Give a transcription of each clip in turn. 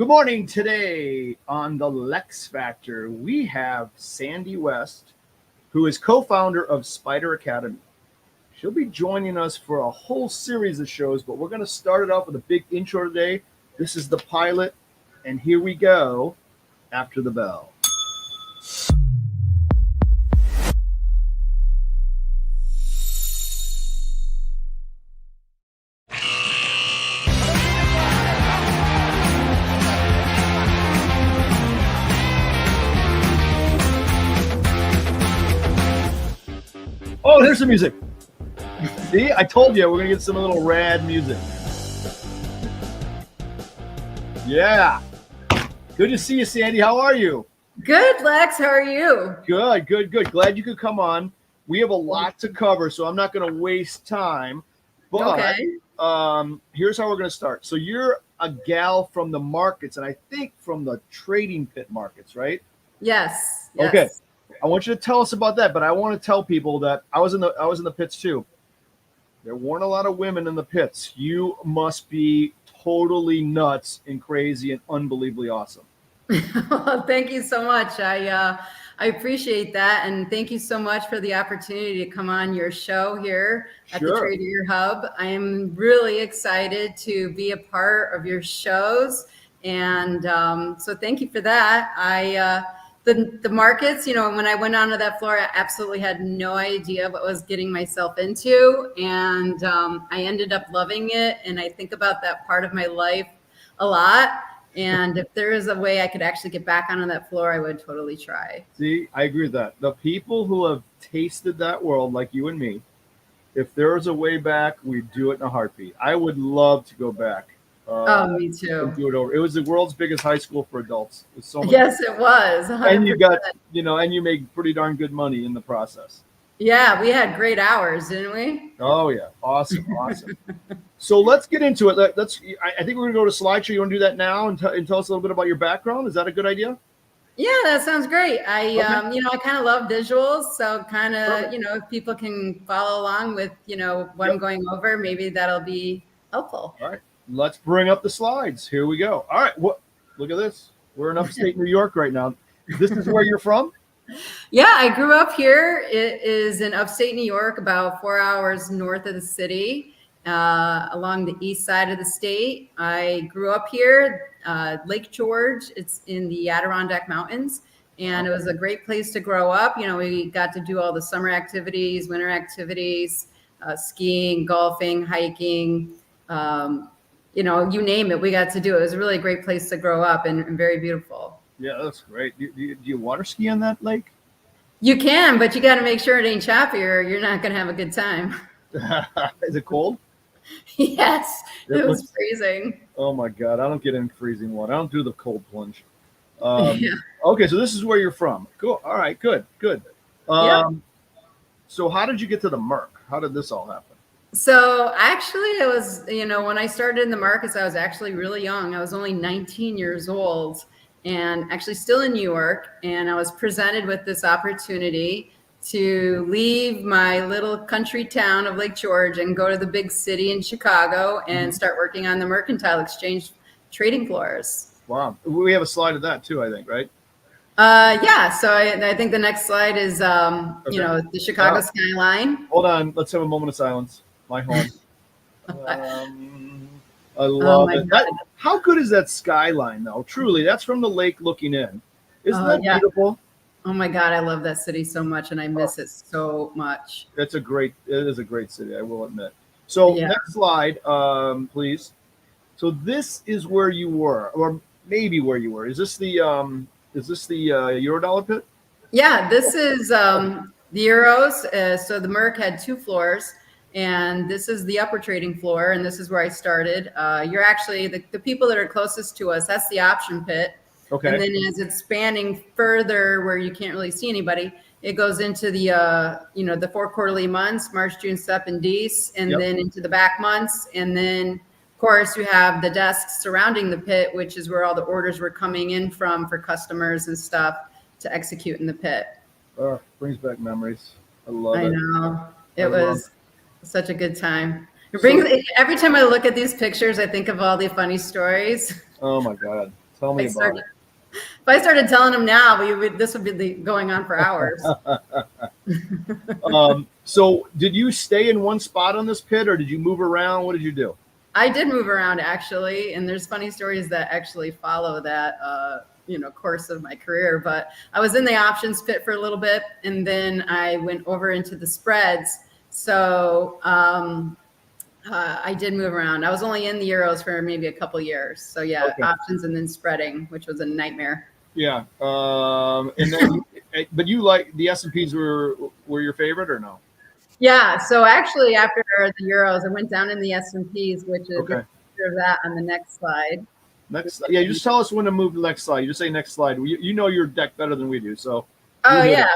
Good morning. Today on the Lex Factor, we have Sandi West, who is co-founder of Spider Academy. She'll be joining us for a whole series of shows, but we're going to start it off with a big intro today. This is the pilot, and here we go after the bell. Oh, here's some music. See, I told you we're going to get some little rad music. Yeah. Good to see you, Sandi. How are you? Good, Lex. How are you? Good. Glad you could come on. We have a lot to cover, so I'm not going to waste time. But here's how we're going to start. So you're a gal from the markets, and I think from the trading pit markets, right? Yes. Okay. I want you to tell us about that, but I want to tell people that I was in the pits too. There weren't a lot of women in the pits. You must be totally nuts and crazy and unbelievably awesome. Well, thank you so much. I appreciate that, and thank you so much for the opportunity to come on your show here at the Tradier Hub. I am really excited to be a part of your shows, and so thank you for that. The markets, when I went onto that floor, I absolutely had no idea what I was getting myself into. And I ended up loving it. And I think about that part of my life a lot. And if there is a way I could actually get back onto that floor, I would totally try. See, I agree with that. The people who have tasted that world, like you and me, if there was a way back, we'd do it in a heartbeat. I would love to go back. Me too. Do it over. It was the world's biggest high school for adults. It was so much yes, it was. 100%. And you got, and you made pretty darn good money in the process. Yeah, we had great hours, didn't we? Oh yeah, awesome. So let's get into it. I think we're gonna go to slideshow. You want to do that now and tell us a little bit about your background? Is that a good idea? Yeah, that sounds great. I kind of love visuals, so kind of, if people can follow along with, what I'm going over, maybe that'll be helpful. All right. Let's bring up the slides. Here we go. All right. Look at this. We're in upstate New York right now. This is where you're from? Yeah, I grew up here. It is in upstate New York, about 4 hours north of the city, along the east side of the state. I grew up here, Lake George. It's in the Adirondack Mountains, and it was a great place to grow up. We got to do all the summer activities, winter activities, skiing, golfing, hiking, you name it, we got to do it. It was a really great place to grow up and very beautiful. Yeah, that's great. Do you water ski on that lake? You can, but you got to make sure it ain't choppy or you're not going to have a good time. Is it cold? Yes, it was freezing. Oh my God, I don't get in freezing water. I don't do the cold plunge. Okay, so this is where you're from. Cool. All right, good. So how did you get to the Merc? How did this all happen? So actually it was, when I started in the markets, I was actually really young. I was only 19 years old and actually still in New York. And I was presented with this opportunity to leave my little country town of Lake George and go to the big city in Chicago and start working on the Mercantile Exchange trading floors. Wow. We have a slide of that too, I think, right? Yeah. So I think the next slide is, the Chicago skyline. Hold on. Let's have a moment of silence. My home. I love it. How good is that skyline, though? Truly, that's from the lake looking in. Isn't that beautiful? Oh my God, I love that city so much, and I miss it so much. It is a great city, I will admit. So next slide, please. So this is where you were, or maybe where you were. Is this the Eurodollar pit? Yeah, this is the Euros. So the Merc had 2 floors. And this is the upper trading floor, and this is where I started. You're actually the people that are closest to us. That's the option pit. Okay. And then as it's spanning further, where you can't really see anybody, it goes into the the 4 quarterly months: March, June, Sep, and Dece, and then into the back months. And then, of course, you have the desks surrounding the pit, which is where all the orders were coming in from for customers and stuff to execute in the pit. Brings back memories. I love it. I know. It was such a good time. It brings, every time I look at these pictures, I think of all the funny stories. Oh my God. Tell me about it. If I started telling them now, this would be going on for hours. So did you stay in one spot on this pit, or did you move around? What did you do? I did move around, actually, and there's funny stories that actually follow that course of my career. But I was in the options pit for a little bit, and then I went over into the spreads. So I did move around. I was only in the Euros for maybe a couple years. So yeah, okay. Options and then spreading, which was a nightmare. Yeah. And then, but you like the S&Ps were your favorite or no? Yeah. So actually, after the Euros, I went down in the S&Ps, which is okay. That on the next slide. Next, yeah. You just tell us when to move to the next slide. You just say next slide. You know your deck better than we do, so. Oh yeah.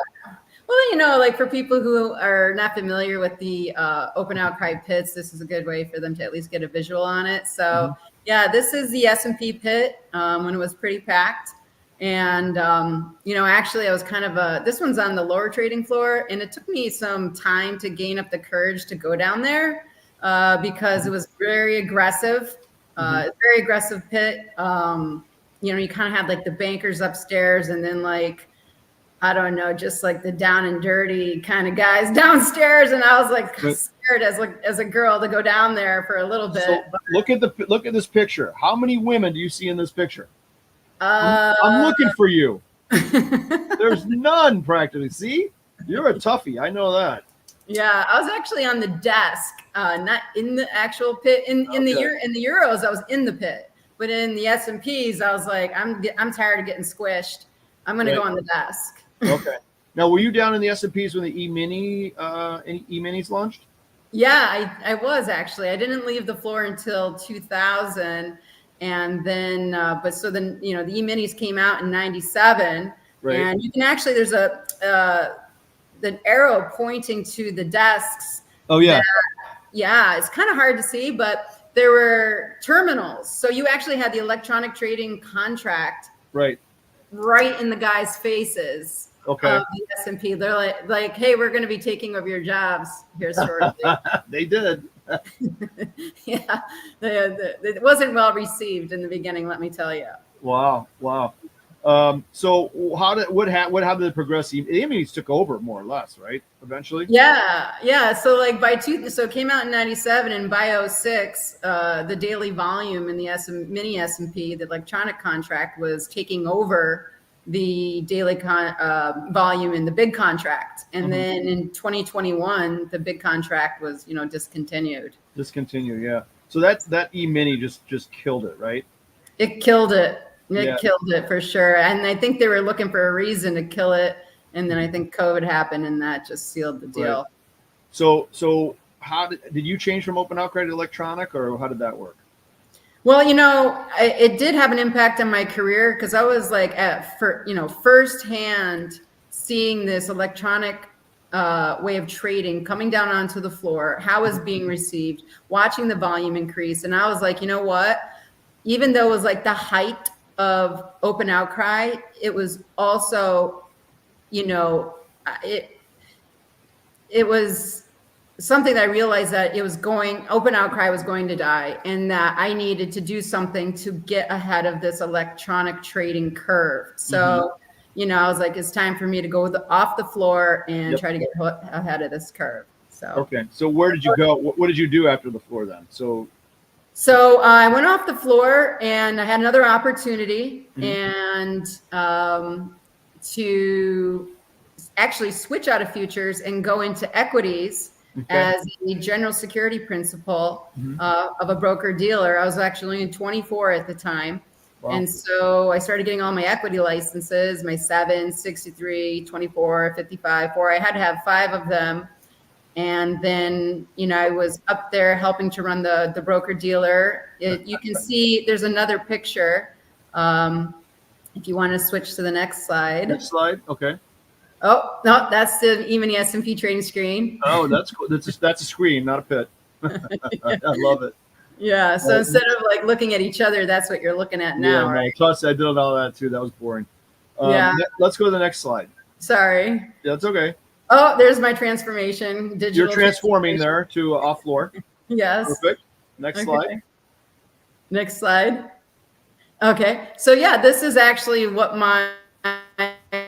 Well, like for people who are not familiar with the open outcry pits, this is a good way for them to at least get a visual on it. So yeah, this is the S&P pit when it was pretty packed. And, actually I was kind of this one's on the lower trading floor, and it took me some time to gain up the courage to go down there because it was very aggressive, very aggressive pit. You kind of had like the bankers upstairs, and then like, I don't know, just like the down and dirty kind of guys downstairs. And I was like scared as a girl to go down there for a little bit. So look at this picture. How many women do you see in this picture? I'm looking for you. There's none practically. See, you're a toughie. I know that. Yeah, I was actually on the desk, not in the actual pit. In the Euros, I was in the pit, but in the S&Ps, I was like, I'm tired of getting squished. I'm going to go on the desk. Okay. Now, were you down in the S&Ps when the E-minis launched? Yeah, I was actually. I didn't leave the floor until 2000. And then, the E-minis came out in 97. Right. And you can actually, there's the arrow pointing to the desks. Oh, yeah. It's kind of hard to see, but there were terminals. So you actually had the electronic trading contract right in the guys' faces. Okay. Of the S&P. They're like, hey, we're going to be taking over your jobs here shortly. They did. Yeah, it wasn't well received in the beginning, let me tell you. Wow. So what happened to progress? The E-minis took over more or less, right? Eventually. Yeah. So like so it came out in 97, and by 06, the daily volume in the mini S&P, the electronic contract, was taking over the daily volume in the big contract. And then in 2021, the big contract was, discontinued. Yeah. So that E-mini just killed it, right? It killed it. It killed it for sure. And I think they were looking for a reason to kill it. And then I think COVID happened, and that just sealed the deal. Right. So how did you change from open outcry to electronic, or how did that work? Well, it did have an impact on my career, because I was like firsthand seeing this electronic way of trading coming down onto the floor, how it was being received, watching the volume increase. And I was like, you know what? Even though it was like the height of open outcry, it was also, it was something that I realized that open outcry was going to die, and that I needed to do something to get ahead of this electronic trading curve. So, I was like, it's time for me to go off the floor and try to get ahead of this curve. So, okay. So where did you go? What did you do after the floor then? So I went off the floor, and I had another opportunity and to actually switch out of futures and go into equities. Okay. As a general security principal of a broker dealer. I was actually in 24 at the time. Wow. And so I started getting all my equity licenses, my 7, 63, 24, 55, 4. I had to have 5 of them. And then, I was up there helping to run the broker dealer. You can see there's another picture. If you want to switch to the next slide. Next slide. Okay. Oh, no, that's the E-mini S&P trading screen. Oh, that's cool. That's a screen, not a pit. I love it. Yeah. So instead of like looking at each other, that's what you're looking at now. Yeah, right? Plus, I did all that too. That was boring. Let's go to the next slide. Sorry. That's okay. Oh, there's my transformation. Digital. You're transforming there to off floor. Yes. Perfect. Next slide. Next slide. Okay. So yeah, this is actually what my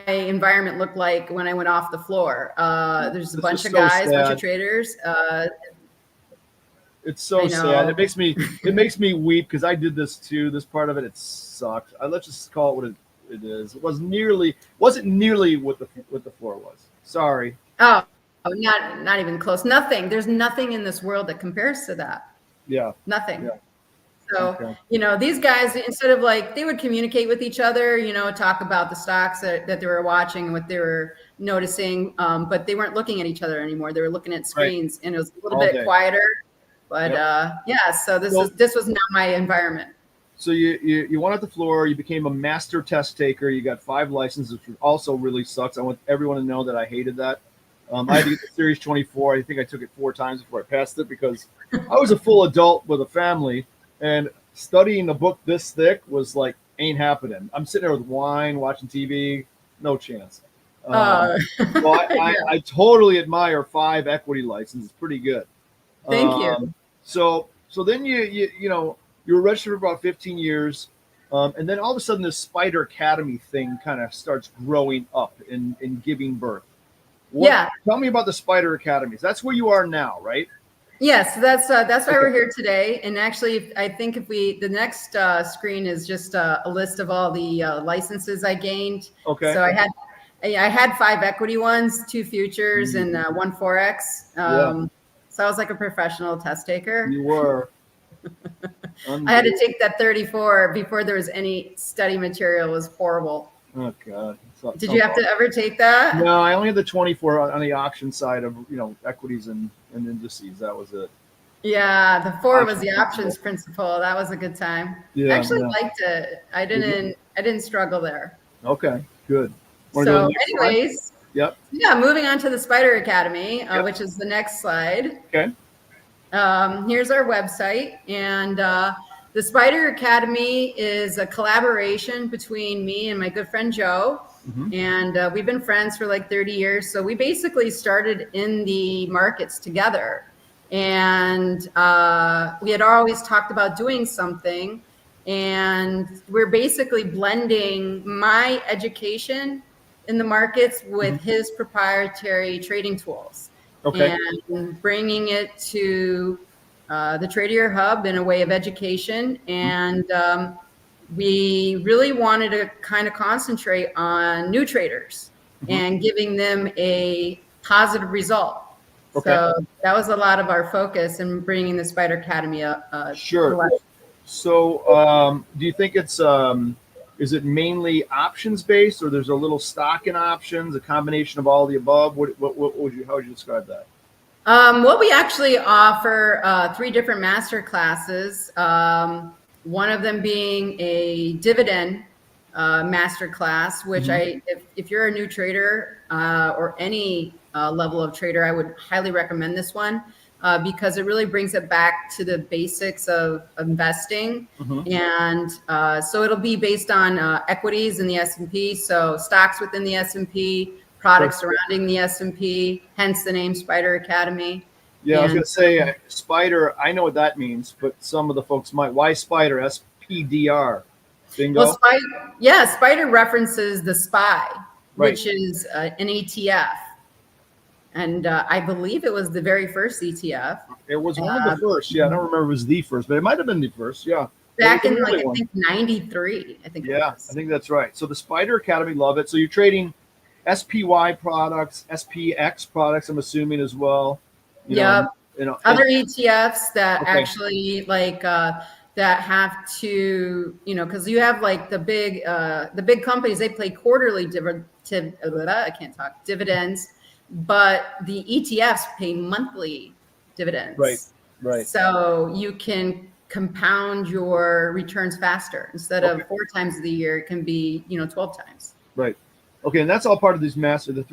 environment looked like when I went off the floor. There's a This is bunch of so guys, bunch of sad. traders. It's so I sad. know. It makes me weep because I did this too. This part of it, it sucked. Let's just call it what it is. It wasn't nearly what the floor was. Sorry. Oh, not even close. Nothing. There's nothing in this world that compares to that. Yeah. Nothing. Yeah. So, Okay. these guys, instead of like, they would communicate with each other, talk about the stocks that they were watching and what they were noticing, but they weren't looking at each other anymore. They were looking at Right. screens, and it was a little All bit day. quieter. But Yep. yeah, so So, this was not my environment. so you went off the floor. You became a master test taker. You got 5 licenses, which also really sucks. I want everyone to know that I hated that. I had to get the Series 24. I think I took it 4 times before I passed it because I was a full adult with a family, and studying a book this thick was like ain't happening. I'm sitting there with wine, watching TV, no chance. Uh, So yeah, I totally admire 5 equity licenses. Pretty good. thank you. So then you were registered for about 15 years, and then all of a sudden this Spider Academy thing kind of starts growing up and giving birth. Yeah. Tell me about the Spider Academies. That's where you are now, right? Yes, that's why Okay. we're here today. And actually, I think the next screen is just a list of all the licenses I gained. Okay. So I had 5 equity ones, 2 futures, and 1 forex. So I was like a professional test taker. You were. I had to take that 34 before there was any study material. It was horrible. Oh God. Did you have to ever take that? No, I only had the 24 on the auction side of equities and indices. That was it. Yeah, the 4 was the options principle. That was a good time. Yeah, I actually yeah. liked it. I didn't struggle there. Okay, good. Wanna go to So the next slide? anyways, Yep. yeah, moving on to the Spider Academy, Yep. which is the next slide. Okay. Here's our website, and the Spider Academy is a collaboration between me and my good friend Joe. Mhm. And we've been friends for like 30 years. So we basically started in the markets together. And we had always talked about doing something. And we're basically blending my education in the markets with his proprietary trading tools. Okay. And bringing it to the Tradier Hub in a way of education. And we really wanted to kind of concentrate on new traders and giving them a positive result. Okay. So that was a lot of our focus in bringing the Spider Academy up. Sure. So, do you think is it mainly options based, or there's a little stock in options, a combination of all the above? How would you describe that? Well, we actually offer 3 different master classes. One of them being a dividend master class, which if you're a new trader or any level of trader, I would highly recommend this one because it really brings it back to the basics of investing. And so it'll be based on equities in the S&P, so stocks within the S&P, products surrounding the S&P, hence the name Spider Academy. Yeah, I was going to say Spider. I know what that means, but some of the folks might. Why Spider? SPDR. Bingo. Well, Spider references the SPY, which is an ETF. And I believe it was the very first ETF. It was one of the first. Yeah, I don't remember if it was the first, but it might have been the first. Yeah. Back in I think 93. I think. Yeah, I think that's right. So the Spider Academy, love it. So you're trading SPY products, SPX products, I'm assuming as well. Other ETFs that actually that have to, because you have like the big companies, they pay quarterly dividends, but the ETFs pay monthly dividends. Right. So you can compound your returns faster. Instead of 4 times a year, it can be 12 times. Right. Okay, and that's all part of the 3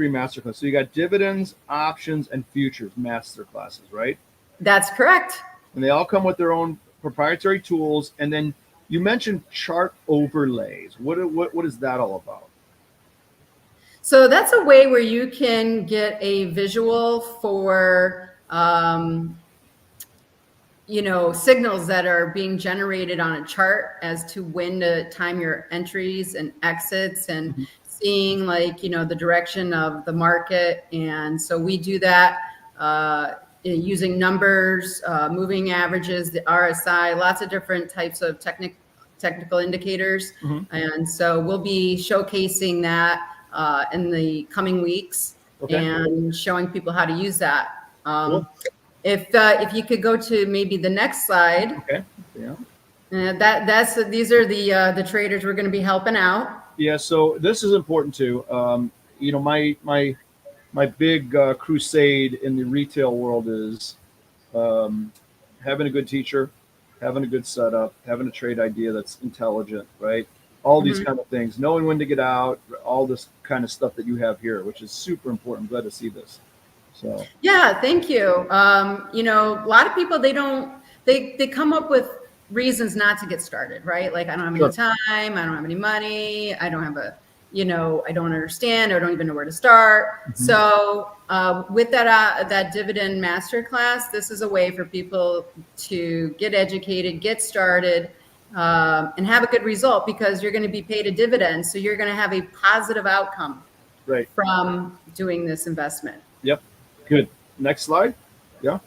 master classes. So you got dividends, options, and futures master classes, right? That's correct. And they all come with their own proprietary tools. And then you mentioned chart overlays. What is that all about? So that's a way where you can get a visual for signals that are being generated on a chart as to when to time your entries and exits, and seeing the direction of the market. And so we do that using numbers, moving averages, the RSI, lots of different types of technical indicators. And so we'll be showcasing that in the coming weeks, and showing people how to use that. Cool. If you could go to maybe the next slide. Okay. Yeah. These are the traders we're going to be helping out. Yeah. So this is important too. My big crusade in the retail world is having a good teacher, having a good setup, having a trade idea that's intelligent, right? All these kind of things, knowing when to get out, all this kind of stuff that you have here, which is super important. I'm glad to see this. So yeah, thank you. A lot of people, they come up with reasons not to get started, right? Like, I don't have any time, I don't have any money, I don't have I don't understand, or I don't even know where to start. So with that dividend masterclass, this is a way for people to get educated, get started, and have a good result, because you're going to be paid a dividend. So you're going to have a positive outcome from doing this investment. Yep. Good. Next slide. Yeah.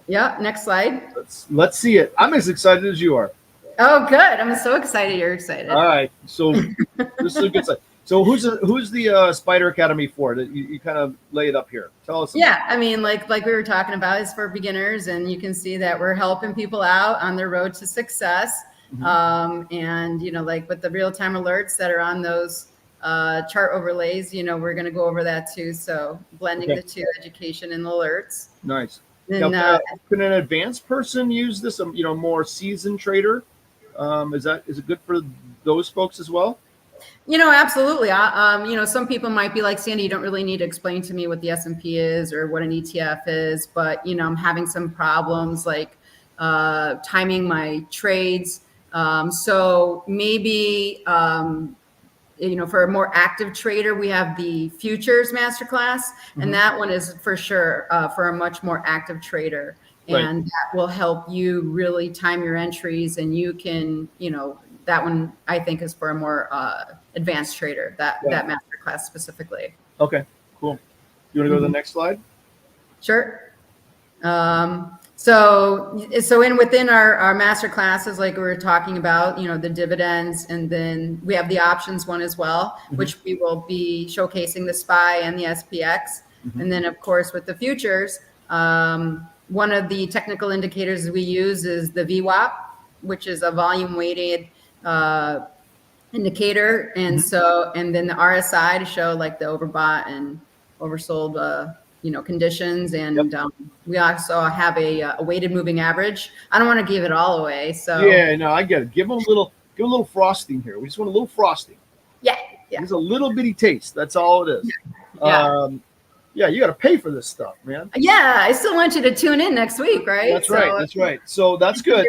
Yeah. Next slide. Let's see it. I'm as excited as you are. Oh, good. I'm so excited. You're excited. All right. So this is a good slide. So who's the Spider Academy for? That you kind of lay it up here. Tell us. Yeah, I mean, like we were talking about, is for beginners, and you can see that we're helping people out on their road to success. And like with the real time alerts that are on those chart overlays, we're going to go over that too. So blending the two, education and alerts. Nice. And, now, can an advanced person use this? More seasoned trader. Is it good for those folks as well? Absolutely. Some people might be like, Sandy, you don't really need to explain to me what the S&P is or what an ETF is, but I'm having some problems like timing my trades. So maybe for a more active trader, we have the futures masterclass, and that one is for sure for a much more active trader, and that will help you really time your entries, and you can that one I think is for a more advanced trader, that masterclass specifically. Okay, cool. You want to go to the next slide? Sure. So within our master classes, like we were talking about, the dividends, and then we have the options one as well, which we will be showcasing the SPY and the SPX. And then of course with the futures, one of the technical indicators we use is the VWAP, which is a volume weighted indicator. And and then the RSI to show like the overbought and oversold conditions, and we also have a weighted moving average. I don't want to give it all away, so yeah, no, I get it. Give them a little frosting here. We just want a little frosting. Yeah. Just a little bitty taste. That's all it is. Yeah, you got to pay for this stuff, man. Yeah, I still want you to tune in next week, right? That's right. So that's good.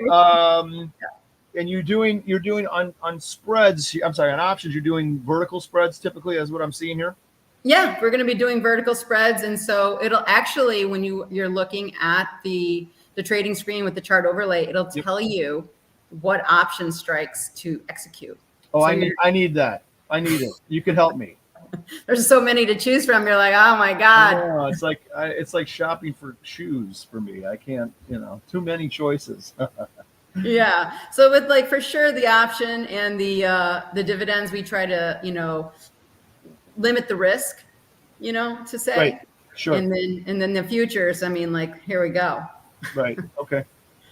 And you're doing on spreads. I'm sorry, on options. You're doing vertical spreads typically, is what I'm seeing here. Yeah, we're going to be doing vertical spreads, and so it'll actually, when you're looking at the trading screen with the chart overlay, it'll tell you what option strikes to execute. Oh, so I need that. I need it. You can help me. There's so many to choose from. You're like, oh my god. Yeah, it's like shopping for shoes for me. I can't, too many choices. Yeah. So with for sure the option and the dividends, we try to limit the risk, to say. Right. Sure. And then the futures, I mean, here we go. Right. Okay.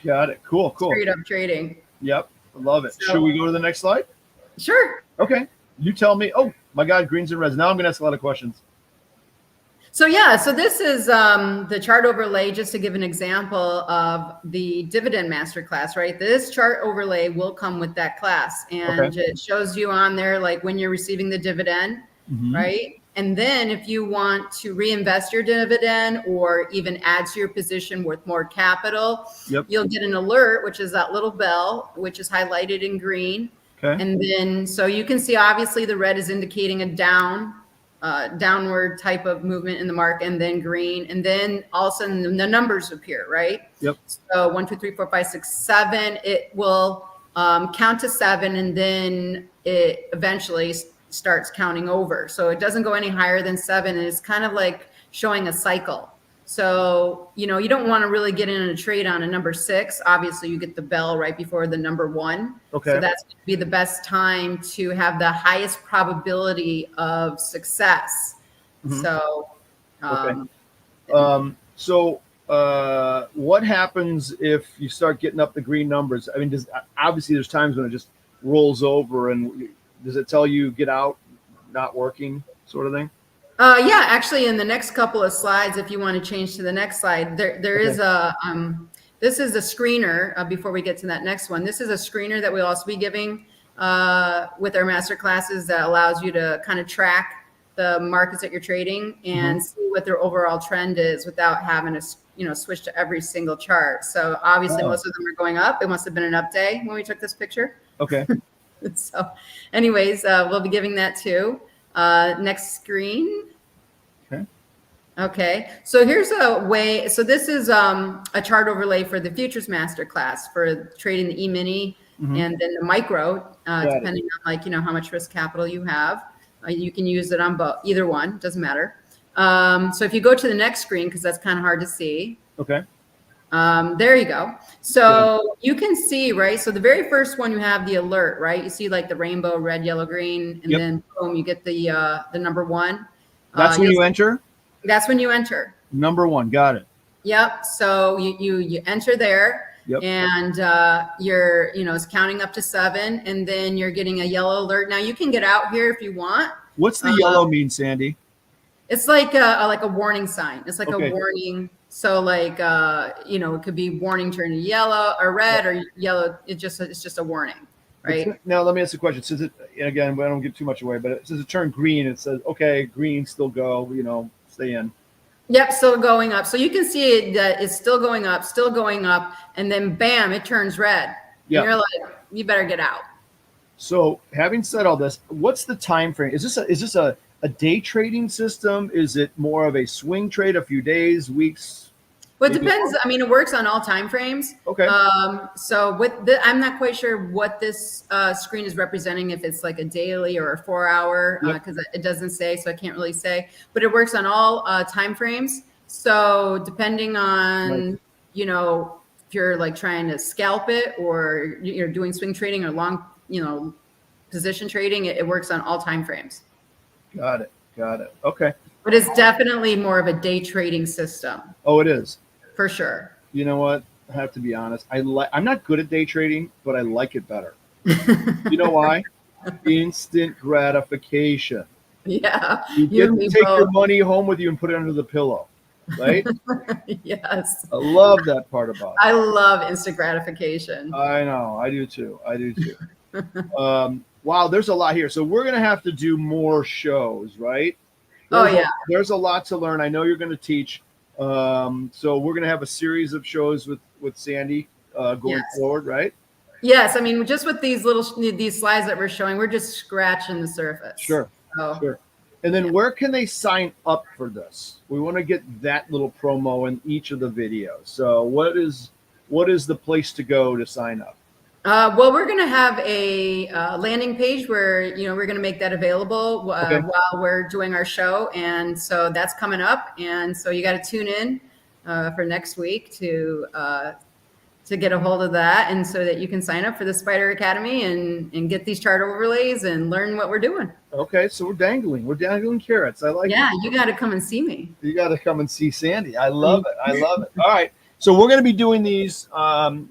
Got it. Cool. Straight up trading. Yep. I love it. So, should we go to the next slide? Sure. Okay. You tell me. Oh my God, greens and reds. Now I'm going to ask a lot of questions. So this is the chart overlay, just to give an example of the dividend masterclass, right? This chart overlay will come with that class, and it shows you on there when you're receiving the dividend, right? And then if you want to reinvest your dividend or even add to your position with more capital, you'll get an alert, which is that little bell, which is highlighted in green. Okay. And then so you can see obviously the red is indicating a down downward type of movement in the mark, and then green, and then all of a sudden the numbers appear, right? Yep. So 1, 2, 3, 4, 5, 6, 7. It will count to 7, and then it eventually starts counting over. So it doesn't go any higher than 7, and it's kind of like showing a cycle. So, you don't want to really get in a trade on a number 6. Obviously, you get the bell right before the number 1. Okay. So that's going to be the best time to have the highest probability of success. Mm-hmm. So, So what happens if you start getting up the green numbers? I mean, obviously there's times when it just rolls over, and does it tell you get out, not working, sort of thing? Yeah, actually, in the next couple of slides, if you want to change to the next slide, there is a this is a screener. Before we get to that next one, this is a screener that we'll also be giving with our master classes that allows you to kind of track the markets that you're trading and see what their overall trend is without having to switch to every single chart. So obviously, most of them are going up. It must have been an up day when we took this picture. Okay. So, anyways, we'll be giving that too. Next screen. Okay, so here's a way. So this is a chart overlay for the futures master class for trading the E-mini and then the micro, depending on how much risk capital you have. You can use it on either one, doesn't matter. So if you go to the next screen, because that's kind of hard to see. Okay. There you go. So you can see, right? So the very first one, you have the alert, right? You see like the rainbow, red, yellow, green, and then boom, you get the number 1. That's when you enter? That's when you enter. Number 1, got it. Yep. So you enter there, and you're it's counting up to 7, and then you're getting a yellow alert. Now you can get out here if you want. What's the yellow mean, Sandy? It's like a warning sign. It's like a warning. So like it could be warning turning yellow or red or yellow. It's just a warning, right? Now let me ask a question. Since again, I don't give too much away, but it says it turned green. It says okay, green, still go. Stay in. Yep, still going up. So you can see that it's still going up, and then bam, it turns red. Yeah. You're like, you better get out. So having said all this, what's the time frame? Is this a day trading system? Is it more of a swing trade, a few days, weeks? Well, it depends. I mean, it works on all time frames. Okay. So I'm not quite sure what this screen is representing, if it's like a daily or a 4-hour, because it doesn't say, so I can't really say. But it works on all time frames. So depending on, if you're like trying to scalp it, or you're doing swing trading or long, position trading, it works on all time frames. Got it. Okay. But it's definitely more of a day trading system. Oh, it is. For sure. You know what? I have to be honest. I'm not good at day trading, but I like it better. You know why? Instant gratification. Yeah. You get to take your money home with you and put it under the pillow, right? Yes. I love that part about it. I love instant gratification. I know. I do too. Wow, there's a lot here. So we're going to have to do more shows, right? There's a lot to learn. I know you're going to teach. So we're going to have a series of shows with Sandy going forward, right? Yes. I mean, just with these slides that we're showing, we're just scratching the surface. Sure. And then where can they sign up for this? We want to get that little promo in each of the videos. So what is the place to go to sign up? Well, we're going to have a landing page where, we're going to make that available while we're doing our show. And so that's coming up. And so you got to tune in for next week to get a hold of that, and so that you can sign up for the Spider Academy and get these chart overlays and learn what we're doing. Okay, so we're dangling carrots. I like it. Yeah, you got to come and see me. You got to come and see Sandy. I love it. All right. So we're going to be doing these.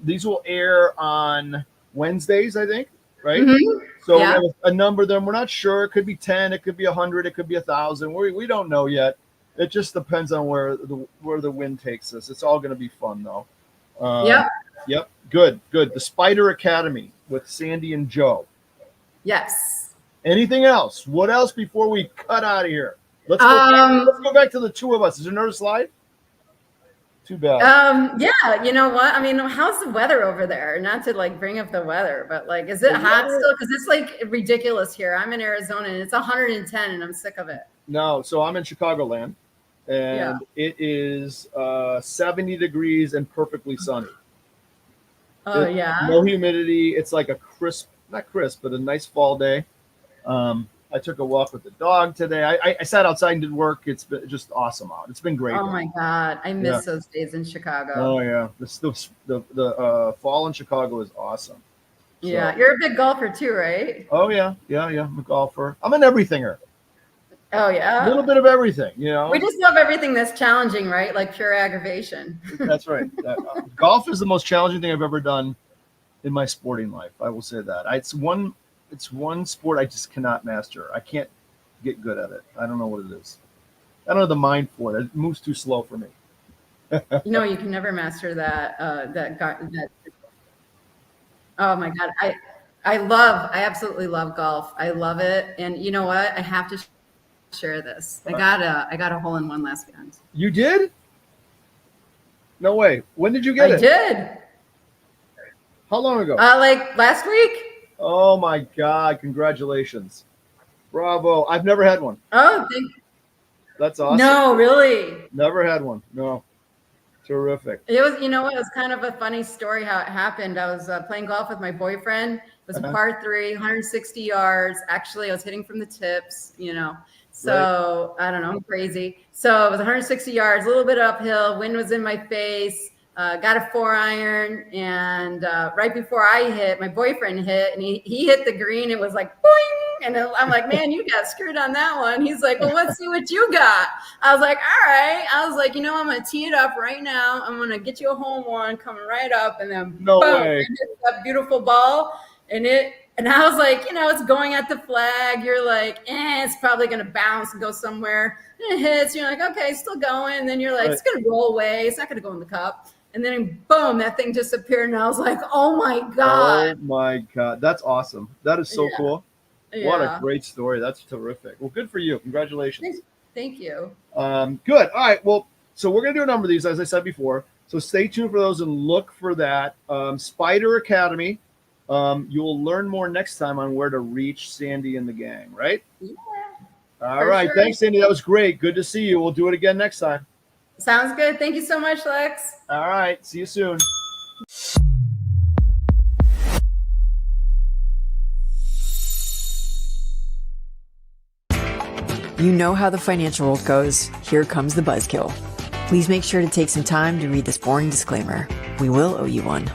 These will air on Wednesdays, I think, right? Mm-hmm. So we have a number of them. We're not sure. It could be 10. It could be 100. It could be 1,000. We don't know yet. It just depends on where the wind takes us. It's all going to be fun, though. Yep. Good. The Spider Academy with Sandy and Joe. Yes. Anything else? What else before we cut out of here? Let's go back to the two of us. Is there another slide? Too bad. Yeah, you know what? I mean, how's the weather over there? Not to bring up the weather, but is it hot still? Because it's ridiculous here. I'm in Arizona and it's 110 and I'm sick of it. No, so I'm in Chicagoland, and it is 70 degrees and perfectly sunny. Oh, yeah. No humidity. It's like a crisp, not crisp, but a nice fall day. I took a walk with the dog today. I sat outside and did work. It's been just awesome out. It's been great. Oh my God, I miss those days in Chicago. Oh yeah, the fall in Chicago is awesome. So. Yeah, you're a big golfer too, right? Oh yeah. I'm a golfer. I'm an everythinger. Oh yeah, a little bit of everything. We just love everything that's challenging, right? Like pure aggravation. That's right. Golf is the most challenging thing I've ever done in my sporting life. I will say that. It's one sport I just cannot master. I can't get good at it. I don't know what it is. I don't have the mind for it. It moves too slow for me. You can never master that. Oh my God, I absolutely love golf. I love it, and you know what? I have to share this. I got a hole in one last weekend. You did? No way. When did you get it? I did. How long ago? Like last week. Oh my God! Congratulations, bravo! I've never had one. Oh, that's awesome. No, really. Never had one. No. Terrific. It was, it was kind of a funny story how it happened. I was playing golf with my boyfriend. It was a par 3, 160 yards. Actually, I was hitting from the tips. So right. I don't know, I'm crazy. So it was 160 yards, a little bit uphill. Wind was in my face. Got a 4-iron, and right before I hit, my boyfriend hit, and he hit the green. It was like boing, and I'm like, man, you got screwed on that one. He's like, well, let's see what you got. I was like, all right. I was like, I'm gonna tee it up right now. I'm gonna get you a home run coming right up, and then no boom, way. I hit that beautiful ball, and I was like, it's going at the flag. You're like, it's probably gonna bounce and go somewhere. And it hits. You're like, okay, still going. And then you're like, It's gonna roll away. It's not gonna go in the cup. And then boom, that thing disappeared. And I was like, oh my God. Oh my God. That's awesome. That is so cool. Yeah. What a great story. That's terrific. Well, good for you. Congratulations. Thank you. Good. All right. Well, so we're going to do a number of these, as I said before. So stay tuned for those and look for that. Spider Academy. You'll learn more next time on where to reach Sandi and the gang, right? Yeah. All right. Sure. Thanks, Sandi. That was great. Good to see you. We'll do it again next time. Sounds good. Thank you so much, Lex. All right. See you soon. You know how the financial world goes. Here comes the buzzkill. Please make sure to take some time to read this boring disclaimer. We will owe you one.